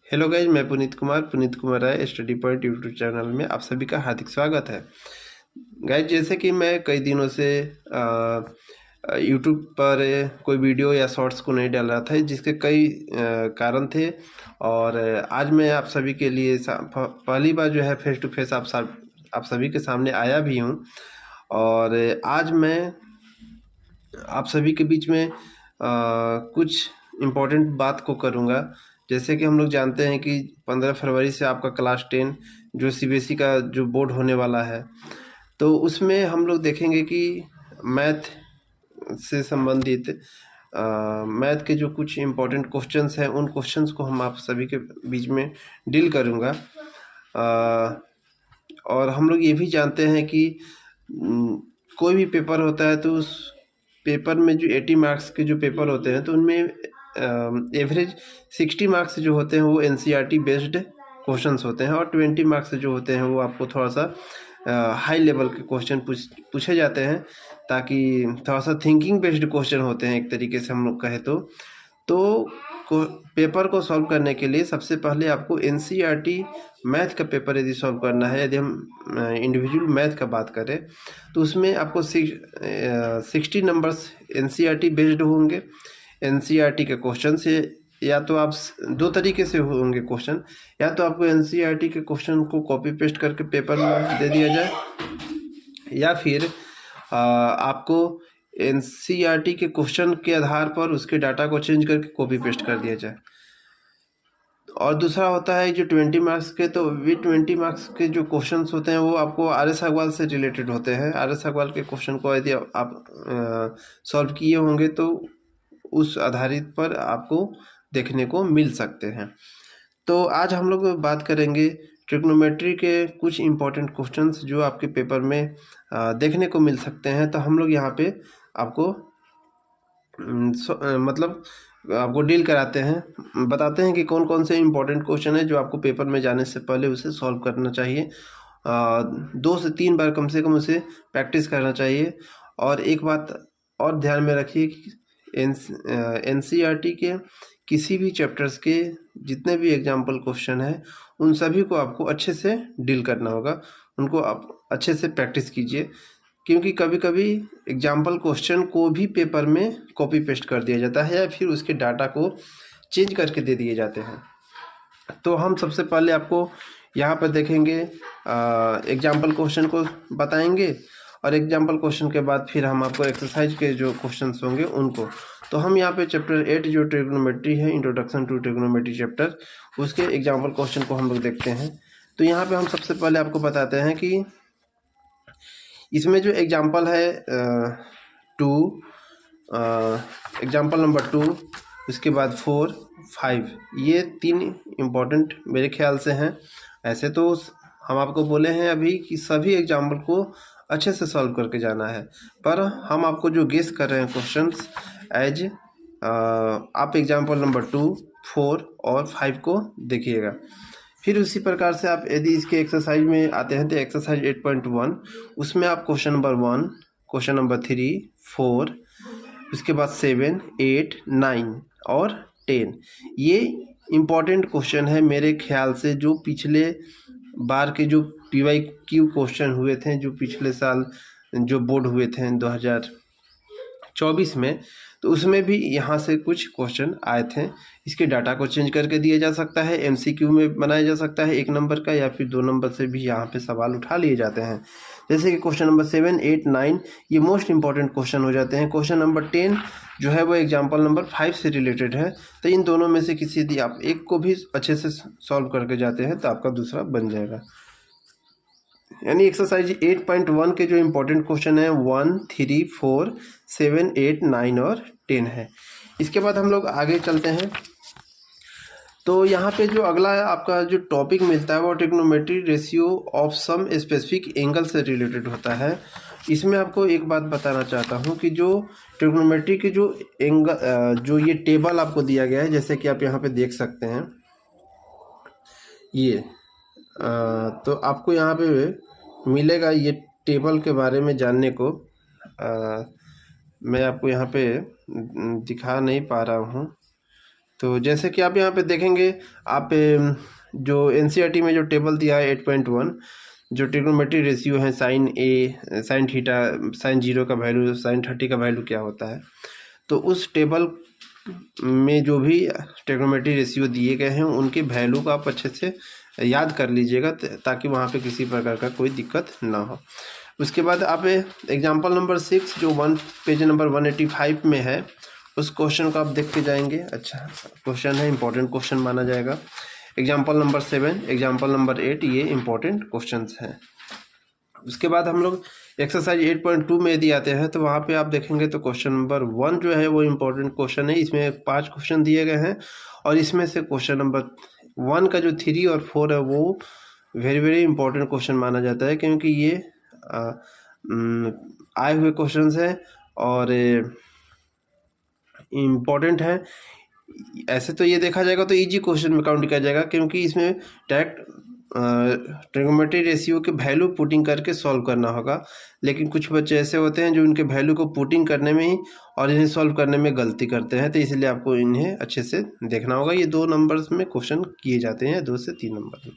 Hello guys, मैं Puneet Kumar Rai study point YouTube channel में आप सभी का हार्दिक स्वागत है। गाइज, जैसे कि मैं कई दिनों से यूट्यूब पर कोई वीडियो या शॉर्ट्स को नहीं डाल रहा था, जिसके कई कारण थे। और आज मैं आप सभी के लिए पहली बार जो है फेस टू फेस आप सभी के सामने आया भी हूँ। और आज मैं आप सभी के बीच में कुछ इम्पोर्टेंट बात को करूँगा। जैसे कि हम लोग जानते हैं कि 15 फरवरी से आपका क्लास 10 जो सीबीएसई का जो बोर्ड होने वाला है, तो उसमें हम लोग देखेंगे कि मैथ से संबंधित मैथ के जो कुछ इम्पोर्टेंट क्वेश्चंस हैं, उन क्वेश्चंस को हम आप सभी के बीच में डील करूँगा। और हम लोग ये भी जानते हैं कि कोई भी पेपर होता है तो उस पेपर में जो 80 मार्क्स के जो पेपर होते हैं, तो उनमें एवरेज 60 मार्क्स जो होते हैं वो एनसीईआरटी बेस्ड क्वेश्चंस होते हैं, और 20 मार्क्स जो होते हैं वो आपको थोड़ा सा हाई लेवल के क्वेश्चन पूछे जाते हैं, ताकि थोड़ा सा थिंकिंग बेस्ड क्वेश्चन होते हैं एक तरीके से हम लोग कहें तो पेपर को सॉल्व करने के लिए सबसे पहले आपको एनसीईआरटी मैथ का पेपर यदि सॉल्व करना है, यदि हम इंडिविजुअल मैथ का बात करें, तो उसमें आपको 60 नंबर्स एनसीईआरटी बेस्ड होंगे। एनसीईआरटी के क्वेश्चन से या तो आप दो तरीके से होंगे क्वेश्चन, या तो आपको एनसीईआरटी के क्वेश्चन को कॉपी पेस्ट करके पेपर में दे दिया जाए, या फिर आपको एनसीईआरटी के क्वेश्चन के आधार पर उसके डाटा को चेंज करके कॉपी पेस्ट कर दिया जाए। और दूसरा होता है जो 20 मार्क्स के, तो वे 20 मार्क्स के जो क्वेश्चंस होते हैं वो आपको आर एस अग्रवाल से रिलेटेड होते हैं। आर एस अग्रवाल के क्वेश्चन को यदि आप सॉल्व किए होंगे तो उस आधारित पर आपको देखने को मिल सकते हैं। तो आज हम लोग बात करेंगे ट्रिग्नोमेट्री के कुछ इम्पोर्टेंट क्वेश्चंस जो आपके पेपर में देखने को मिल सकते हैं। तो हम लोग यहाँ पे आपको मतलब आपको डील कराते हैं, बताते हैं कि कौन कौन से इम्पोर्टेंट क्वेश्चन है जो आपको पेपर में जाने से पहले उसे सॉल्व करना चाहिए। 2 से 3 बार कम से कम उसे प्रैक्टिस करना चाहिए। और एक बात और ध्यान में रखिए कि एनसीईआरटी के किसी भी चैप्टर्स के जितने भी एग्जाम्पल क्वेश्चन हैं, उन सभी को आपको अच्छे से डील करना होगा, उनको आप अच्छे से प्रैक्टिस कीजिए। क्योंकि कभी कभी एग्जाम्पल क्वेश्चन को भी पेपर में कॉपी पेस्ट कर दिया जाता है, या फिर उसके डाटा को चेंज करके दे दिए जाते हैं। तो हम सबसे पहले आपको यहाँ पर देखेंगे, एग्जाम्पल क्वेश्चन को बताएंगे, और एग्जाम्पल क्वेश्चन के बाद फिर हम आपको एक्सरसाइज के जो क्वेश्चंस होंगे उनको। तो हम यहाँ पे चैप्टर 8 जो ट्रिग्नोमेट्री है, इंट्रोडक्शन टू ट्रिग्नोमेट्री चैप्टर, उसके एग्जाम्पल क्वेश्चन को हम लोग देखते हैं। तो यहाँ पे हम सबसे पहले आपको बताते हैं कि इसमें जो एग्जाम्पल है 2, एग्जाम्पल नंबर 2, उसके बाद 4, 5, ये 3 इम्पोर्टेंट मेरे ख्याल से हैं। ऐसे तो हम आपको बोले हैं अभी कि सभी एग्जाम्पल को अच्छे से सॉल्व करके जाना है, पर हम आपको जो गेस कर रहे हैं क्वेश्चंस एज आप एग्जाम्पल नंबर 2, 4 और 5 को देखिएगा। फिर उसी प्रकार से आप यदि इसके एक्सरसाइज में आते हैं तो एक्सरसाइज 8.1, उसमें आप क्वेश्चन नंबर 1, क्वेश्चन नंबर 3, 4, उसके बाद 7, 8, 9 और 10, ये इम्पॉर्टेंट क्वेश्चन है मेरे ख्याल से। जो पिछले बार के जो PYQ क्वेश्चन हुए थे, जो पिछले साल जो बोर्ड हुए थे 2024 में, तो उसमें भी यहाँ से कुछ क्वेश्चन आए थे। इसके डाटा को चेंज करके दिया जा सकता है, MCQ में बनाया जा सकता है 1 नंबर का, या फिर 2 नंबर से भी यहाँ पे सवाल उठा लिए जाते हैं। जैसे कि क्वेश्चन नंबर 7, 8, 9 ये मोस्ट इंपॉर्टेंट क्वेश्चन हो जाते हैं। क्वेश्चन नंबर 10 जो है वो एग्जाम्पल नंबर 5 से रिलेटेड है। तो इन दोनों में से किसी यदि आप एक को भी अच्छे से सॉल्व करके जाते हैं तो आपका दूसरा बन जाएगा। यानी एक्सरसाइज 8.1 के जो इम्पोर्टेंट क्वेश्चन है 1, 3, 4, 7, 8, 9 और 10 है। इसके बाद हम लोग आगे चलते हैं। तो यहाँ पे जो अगला है आपका जो टॉपिक मिलता है वो trigonometry ratio of some specific angle से रिलेटेड होता है। इसमें आपको एक बात बताना चाहता हूँ कि जो ट्रिग्नोमेट्री के जो एंगल जो ये टेबल आपको दिया गया है, जैसे कि आप यहाँ पे देख सकते हैं ये, तो आपको यहाँ पे मिलेगा ये टेबल के बारे में जानने को। मैं आपको यहाँ पे दिखा नहीं पा रहा हूँ, तो जैसे कि आप यहाँ पे देखेंगे, आप जो एनसीईआरटी में जो टेबल दिया है 8.1, जो ट्रिग्नोमेट्री रेशियो है साइन ए, साइन थीटा, साइन 0 का वैल्यू, साइन 30 का वैल्यू क्या होता है, तो उस टेबल में जो भी ट्रिग्नोमेट्री रेशियो दिए गए हैं उनके वैल्यू को आप अच्छे से याद कर लीजिएगा, ताकि वहाँ पे किसी प्रकार का कोई दिक्कत ना हो। उसके बाद आप एग्जाम्पल नंबर 6 जो पेज नंबर 185 में है, उस क्वेश्चन को आप देख के जाएंगे। अच्छा क्वेश्चन है, इंपॉर्टेंट क्वेश्चन माना जाएगा। एग्जाम्पल नंबर 7, एग्जाम्पल नंबर 8 ये इंपॉर्टेंट क्वेश्चंस हैं। उसके बाद हम लोग एक्सरसाइज 8.2 में यदि आते हैं तो वहाँ पे आप देखेंगे तो क्वेश्चन नंबर 1 जो है वो इम्पोर्टेंट क्वेश्चन है। इसमें 5 क्वेश्चन दिए गए हैं और इसमें से क्वेश्चन नंबर 1 का जो 3 और 4 है वो वेरी वेरी इंपॉर्टेंट क्वेश्चन माना जाता है, क्योंकि ये आए हुए क्वेश्चंस हैं और इम्पॉर्टेंट है। ऐसे तो ये देखा जाएगा तो इजी क्वेश्चन में काउंट किया जाएगा, क्योंकि इसमें डायरेक्ट ट्रिग्नोमेट्री रेशियो के वैल्यू पुटिंग करके सॉल्व करना होगा। लेकिन कुछ बच्चे ऐसे होते हैं जो इनके वैल्यू को पुटिंग करने में ही और इन्हें सॉल्व करने में गलती करते हैं, तो इसलिए आपको इन्हें अच्छे से देखना होगा। ये 2 नंबर्स में क्वेश्चन किए जाते हैं, 2 से 3 नंबर में।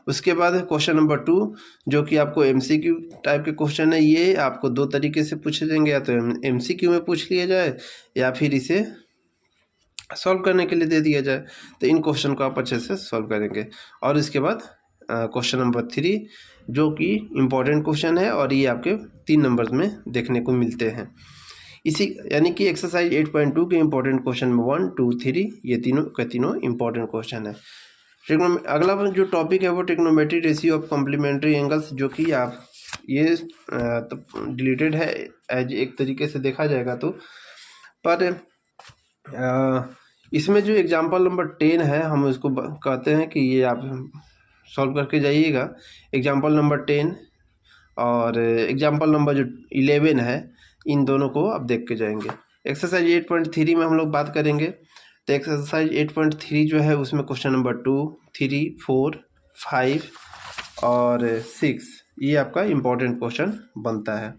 उसके बाद क्वेश्चन नंबर 2 जो कि आपको एमसीक्यू टाइप के क्वेश्चन है। ये आपको 2 तरीके से पूछे जाएंगे, या तो एमसीक्यू में पूछ लिया जाए या फिर इसे सॉल्व करने के लिए दे दिया जाए। तो इन क्वेश्चन को आप अच्छे से सॉल्व करेंगे। और इसके बाद क्वेश्चन नंबर 3 जो कि इम्पॉर्टेंट क्वेश्चन है और ये आपके 3 नंबर में देखने को मिलते हैं। इसी यानी कि एक्सरसाइज 8.2 के इम्पॉर्टेंट क्वेश्चन में 1, 2, 3 ये तीनों के तीनों इम्पॉर्टेंट क्वेश्चन है। अगला जो टॉपिक है वो trigonometry ratio of complementary angles, जो कि आप ये तो डिलीटेड है एज एक तरीके से देखा जाएगा तो, पर इसमें जो एग्जाम्पल नंबर 10 है हम इसको कहते हैं कि ये आप सॉल्व करके जाइएगा। एग्जाम्पल नंबर 10 और एग्जाम्पल नंबर जो 11 है, इन दोनों को आप देख के जाएंगे। एक्सरसाइज 8.3 में हम लोग बात करेंगे। तो एक्सरसाइज 8.3 जो है उसमें क्वेश्चन नंबर 2, 3, 4, 5 और 6 ये आपका इम्पोर्टेंट क्वेश्चन बनता है।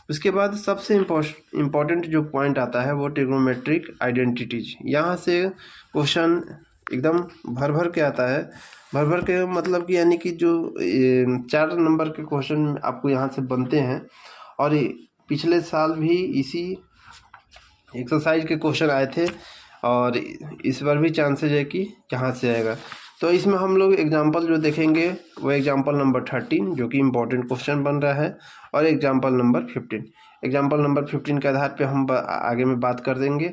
उसके बाद सबसे इम्पोर्टेंट जो पॉइंट आता है वो ट्रिग्नोमेट्रिक आइडेंटिटीज। यहाँ से क्वेश्चन एकदम भर भर के आता है। भर भर के मतलब कि यानी कि जो 4 नंबर के क्वेश्चन आपको यहाँ से बनते हैं, और पिछले साल भी इसी एक्सरसाइज के क्वेश्चन आए थे और इस बार भी चांसेस है कि यहाँ से आएगा। तो इसमें हम लोग एग्जाम्पल जो देखेंगे वो एग्जाम्पल नंबर 13 जो कि इम्पोर्टेंट क्वेश्चन बन रहा है, और एग्जाम्पल नंबर 15। एग्जाम्पल नंबर 15 के आधार पे हम आगे में बात कर देंगे।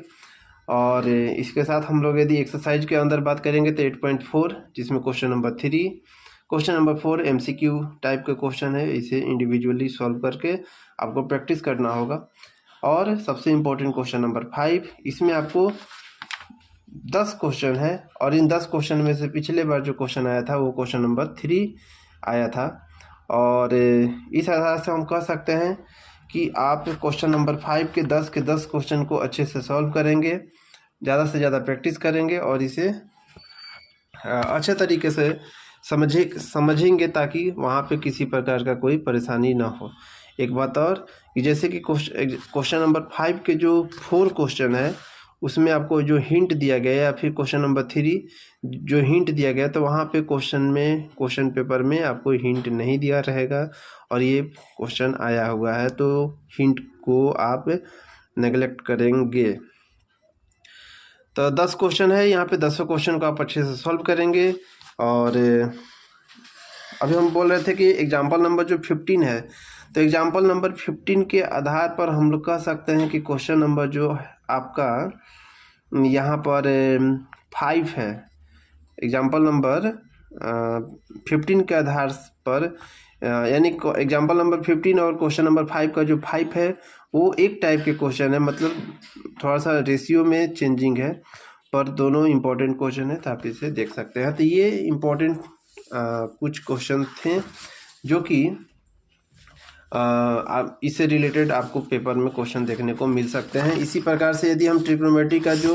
और इसके साथ हम लोग यदि एक्सरसाइज के अंदर बात करेंगे तो 8.4 जिसमें question number 3, question number 4 MCQ type के क्वेश्चन है। इसे इंडिविजुअली सॉल्व करके आपको प्रैक्टिस करना होगा। और सबसे इम्पोर्टेंट क्वेश्चन नंबर 5, इसमें आपको 10 क्वेश्चन है, और इन 10 क्वेश्चन में से पिछले बार जो क्वेश्चन आया था वो क्वेश्चन नंबर 3 आया था। और इस आधार से हम कह सकते हैं कि आप क्वेश्चन नंबर 5 के 10 क्वेश्चन को अच्छे से सॉल्व करेंगे, ज़्यादा से ज़्यादा प्रैक्टिस करेंगे और इसे अच्छे तरीके से समझेंगे ताकि वहाँ पे किसी प्रकार का कोई परेशानी ना हो। एक बात और कि जैसे कि क्वेश्चन नंबर 5 के जो 4 क्वेश्चन है उसमें आपको जो हिंट दिया गया, या फिर क्वेश्चन नंबर 3 जो हिंट दिया गया, तो वहाँ पे क्वेश्चन पेपर में आपको हिंट नहीं दिया रहेगा और ये क्वेश्चन आया हुआ है, तो हिंट को आप नेगलेक्ट करेंगे। तो 10 क्वेश्चन है, यहाँ पे 10 क्वेश्चन को आप अच्छे से सॉल्व करेंगे। और अभी हम बोल रहे थे कि एग्जाम्पल नंबर जो 15 है, तो एग्जाम्पल नंबर 15 के आधार पर हम लोग कह सकते हैं कि क्वेश्चन नंबर जो आपका यहाँ पर 5 है, एग्जाम्पल नंबर 15 के आधार पर, यानी एग्जाम्पल नंबर 15 और क्वेश्चन नंबर 5 का जो 5 है वो एक टाइप के क्वेश्चन है, मतलब थोड़ा सा रेशियो में चेंजिंग है, पर दोनों इम्पोर्टेंट क्वेश्चन है, तो आप इसे देख सकते हैं। तो ये इम्पोर्टेंट कुछ क्वेश्चन थे जो कि इससे रिलेटेड आपको पेपर में क्वेश्चन देखने को मिल सकते हैं। इसी प्रकार से यदि हम ट्रिग्नोमेट्री का जो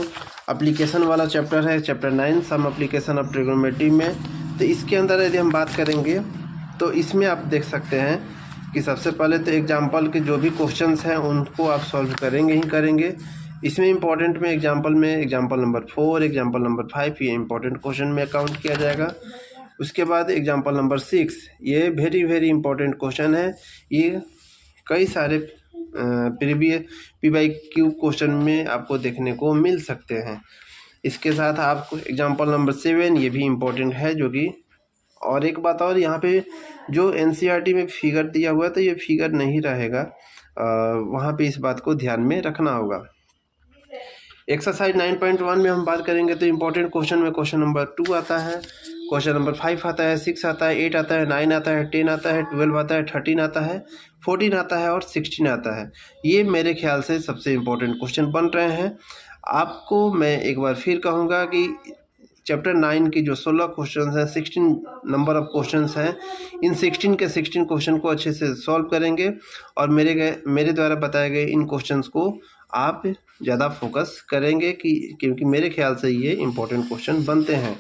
एप्लीकेशन वाला चैप्टर है, chapter 9 some application of trigonometry में, तो इसके अंदर यदि हम बात करेंगे तो इसमें आप देख सकते हैं कि सबसे पहले तो एग्जाम्पल के जो भी क्वेश्चंस हैं उनको आप सॉल्व करेंगे ही करेंगे। इसमें इम्पोर्टेंट में एग्जाम्पल नंबर 4, एग्जाम्पल नंबर 5 ये इम्पोर्टेंट क्वेश्चन में काउंट किया जाएगा। उसके बाद एग्जाम्पल नंबर 6 ये वेरी वेरी इंपॉर्टेंट क्वेश्चन है। ये कई सारे प्रीवियस PYQ क्वेश्चन में आपको देखने को मिल सकते हैं। इसके साथ आपको एग्जाम्पल नंबर 7 ये भी इम्पोर्टेंट है, जो कि और एक बात और, यहाँ पे जो NCERT में फिगर दिया हुआ है तो ये फिगर नहीं रहेगा, वहाँ पे इस बात को ध्यान में रखना होगा। एक्सरसाइज 9.1 में हम बात करेंगे तो इम्पोर्टेंट क्वेश्चन में क्वेश्चन नंबर 2 आता है, क्वेश्चन नंबर 5 आता है, 6 आता है, 8 आता है, 9 आता है, 10 आता है, 12 आता है, 13 आता है, 14 आता है और 16 आता है। ये मेरे ख्याल से सबसे इम्पोर्टेंट क्वेश्चन बन रहे हैं। आपको मैं एक बार फिर कहूँगा कि चैप्टर 9 की जो 16 क्वेश्चन हैं, 16 नंबर ऑफ क्वेश्चंस हैं, इन 16 के 16 क्वेश्चन को अच्छे से सॉल्व करेंगे और मेरे द्वारा बताए गए इन क्वेश्चंस को आप ज़्यादा फोकस करेंगे क्योंकि मेरे ख्याल से ये इम्पोर्टेंट क्वेश्चन बनते हैं।